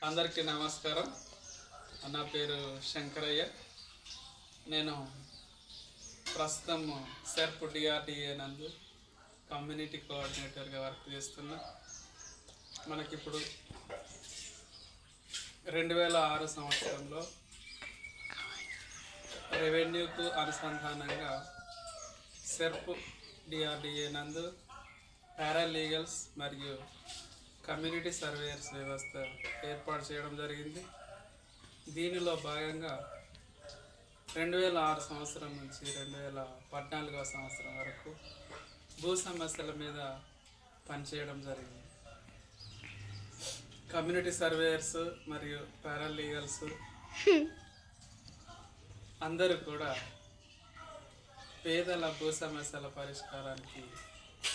అందరికీ నమస్కారం. నా పేరు శంకరయ్య. నేను ప్రస్తుతం సెర్ప్ డిఆర్డిఏ నందు కమ్యూనిటీ కోఆర్డినేటర్గా వర్క్ చేస్తున్నా. మనకిప్పుడు 2006 సంవత్సరంలో రెవెన్యూకు అనుసంధానంగా సెర్ప్ డిఆర్డిఏ నందు పారాలీగల్స్ మరియు కమ్యూనిటీ సర్వేయర్స్ వ్యవస్థ ఏర్పాటు చేయడం జరిగింది. దీనిలో భాగంగా 2006 సంవత్సరం నుంచి 2014 సంవత్సరం వరకు భూ సమస్యల మీద పనిచేయడం జరిగింది. కమ్యూనిటీ సర్వేయర్స్ మరియు పారాలీగల్స్ అందరూ కూడా పేదల భూ సమస్యల పరిష్కారానికి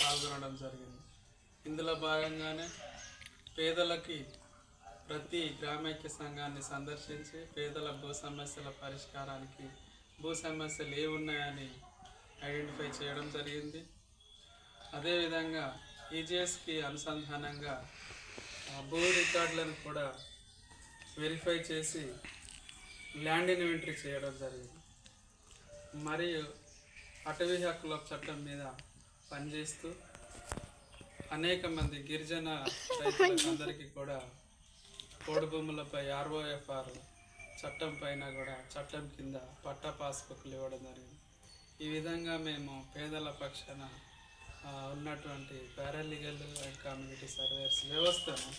పాల్గొనడం జరిగింది. ఇందులో భాగంగానే పేదలకి ప్రతి గ్రామైక్య సంఘాన్ని సందర్శించి పేదల భూ సమస్యల పరిష్కారానికి భూ సమస్యలు ఏమున్నాయని ఐడెంటిఫై చేయడం జరిగింది. అదేవిధంగా ఈజీఎస్కి అనుసంధానంగా భూ రికార్డులను కూడా వెరిఫై చేసి ల్యాండ్ ఇన్వెంటరీ చేయడం జరిగింది. మరియు అటవీ హక్కుల చట్టం మీద పనిచేస్తూ అనేక మంది గిరిజన రైతులందరికీ కూడా పోడు భూములపై ROFR చట్టం పైన కూడా చట్టం కింద పట్టా పాస్బుక్లు ఇవ్వడం జరిగింది. ఈ విధంగా మేము పేదల పక్షాన ఉన్నటువంటి పారాలీగల్ అండ్ కమ్యూనిటీ సర్వేయర్స్ వ్యవస్థను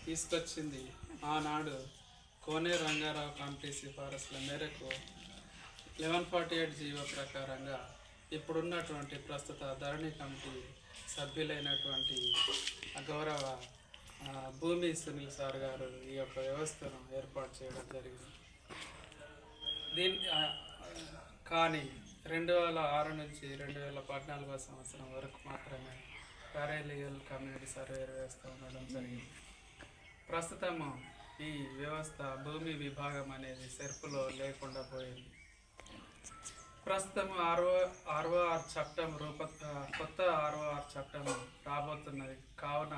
తీసుకొచ్చింది ఆనాడు కోనేరు రంగారావు కమిటీ సిఫారసుల మేరకు 1148 జీవో ప్రకారంగా ఇప్పుడున్నటువంటి ప్రస్తుత ధరణి కమిటీ సభ్యులైనటువంటి గౌరవ భూమి సునీల్ సార్ గారు ఈ యొక్క వ్యవస్థను ఏర్పాటు చేయడం జరిగింది. కానీ 2006 నుంచి 2014 సంవత్సరం వరకు మాత్రమే పారాలీగల్ కమ్యూనిటీ సర్వేయర్ వ్యవస్థ ఉండడం జరిగింది. ప్రస్తుతము ఈ వ్యవస్థ భూమి విభాగం అనేది సెర్పులో లేకుండా పోయింది. ప్రస్తుతం ROR చట్టం కొత్త ROR చట్టం రాబోతున్నది కావున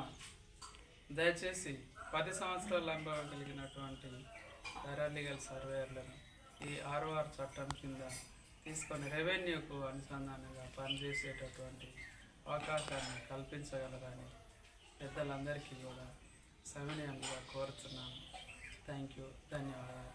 దయచేసి 10 సంవత్సరాల అనుభవం కలిగినటువంటి పారాలీగల్ సర్వేయర్లను ఈ ROR చట్టం కింద తీసుకొని రెవెన్యూకు అనుసంధానంగా పనిచేసేటటువంటి అవకాశాన్ని కల్పించగలరని పెద్దలందరికీ కూడా సవినయంగా కోరుతున్నాను. Thank you. ధన్యవాదాలు.